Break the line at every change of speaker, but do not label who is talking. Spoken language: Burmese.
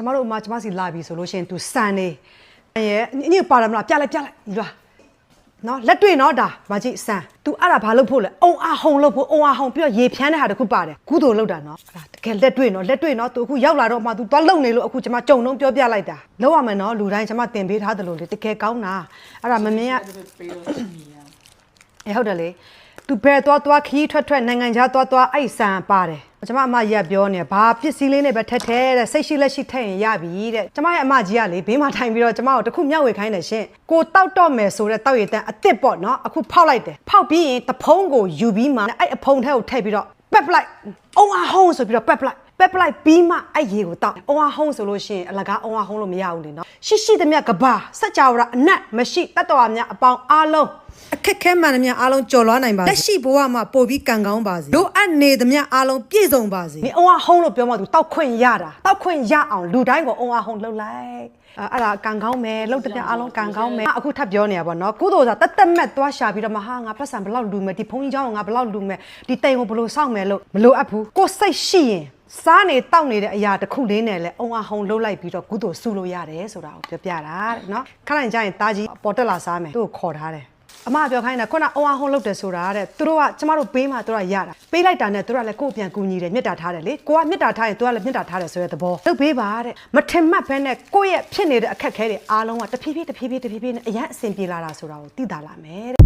ကျမတို့မှကျမစီလာပြီဆိုလို့ရှိရင် तू စံနေရဲ့ညပါရမလားပြလိုက်ဒီလားနော်လက်တွေ့နော်ဒါမကြည့်စံ तू အဲ့ဒါဘာလုပ်ဖို့လဲအုံအားဟုံလုပ်ဖို့အုံအားဟုံပြီးတော့ရေဖြန်းတဲ့ဟာတခုပါတယ်ကုသိုလ်လုပ်တာနော်အဲ့ဒါတကယ်လက်တွေ့နော် तू အခုရောက်လာတော့မှ तू သွားလုံနေလို့အခုကျမကြုံတော့ပြောပြလိုက်တာလောက်ရမယ်နော်လူတိုင်းကျမတင်ပေးထားတယ်လို့လေတကယ်ကောင်းတာအဲ့ဒါမမြင်ရဟုတ်တယ်လေ तू ဘယ်သွားခီးထွက်နိုင်ငံခြားသွားအဲ့စံပါတယ်ကျမအမကြီးကပြောနေဘာပစ္စည်းလေးနဲ့ပဲထက်တဲ့စိတ်ရှိလက်ရှိထက်ရင်ရပြီတဲ့ကျမရဲ့အမကြီးကလေဘေးမှာထိုင်ပြီးတော့ကျမကိုတခုမျှဝေခိုင်းတယ်ရှင်ကိုတောက်တော့မယ်ဆိုတဲ့တောက်ရည်တန်းအစ်စ်ပေါ့နော်အခုဖောက်လိုက်တယ်ဖောက်ပြီးရင်တဖုံးကိုယူပြီးမှအဲ့အဖုံးထဲကိုထည့်ပြီးတော့ပက်ပလိုက်အုံအားဟုံးဆိုပြီးတော့ပက်ပလိုက်ပြီးမှအဲ့ရေကိုတောက်အုံအားဟုံးဆိုလို့ရှိရင်အလကားအုံအားဟုံးလို့မရဘူးလေနော်ရှိသမျှကဘာစัจ java အနက်မရှိတတ်တော်များအပေါင်းအားလုံးအခက်ခဲမှန်သမျှအားလုံးကြော်လွှားနိုင်ပါစေလက်ရှိဘဝမှာပို့ပြီးကံကောင်းပါစေလိုအပ်နေသမျှအားလုံးပြည့်စုံပါစေဒီအုံအားဟုံးလို့ပြောမှသူတောက်ခွင့်ရတာတောက်ခွင့်ရအောင်လူတိုင်းကိုအုံအားဟုံးလှုပ်လိုက်အဲ့ဒါကံကောင်းမယ်လှုပ်တဲ့အားလုံးကံကောင်းမယ်အခုထပ်ပြောနေရပါတော့ကုသိုလ်ဆိုတာတတ်မဲ့သွားရှာပြီးတော့မဟာငါပတ်စံဘလောက်လူမယ်ဒီဘုန်းကြီးเจ้าကိုငါဘလောက်လူမယ်ဒီတိမ်ကိုဘလို့စောင့်မယ်လို့မလိုအပ်ဘူးကိုယ်စိတ်ရှိရင်စားနေတောက်နေတဲ့အရာတစ်ခုလေးနဲ့လဲအုံအားဟုံလှုပ်လိုက်ပြီးတော့ကုသိုလ်စုလို့ရတယ်ဆိုတာကိုပြောပြတာတဲ့နော်ခဏကြရင်တာကြီးပေါ်တက်လာစားမယ်သူ့ကိုခေါ်ထားတယ်အမပြောခိုင်းတာခုနအုံအားဟုံလှုပ်တယ်ဆိုတာတဲ့သူတို့ကကျမတို့ပေးမှသူတို့ကရတာပေးလိုက်တာနဲ့သူတို့ကလည်းကိုယ်ပြန်ကူညီတယ်မေတ္တာထားတယ်လေကိုကမေတ္တာထားရင်သူကလည်းမေတ္တာထားတယ်ဆိုတဲ့သဘောလုပ်ပေးပါတဲ့မထင်မှတ်ဘဲနဲ့ကိုယ့်ရဲ့ဖြစ်နေတဲ့အခက်အခဲတွေအားလုံးကတဖြည်းဖြည်းနဲ့အရန်အဆင်ပြေလာတာဆိုတာကိုသိတာလာမယ်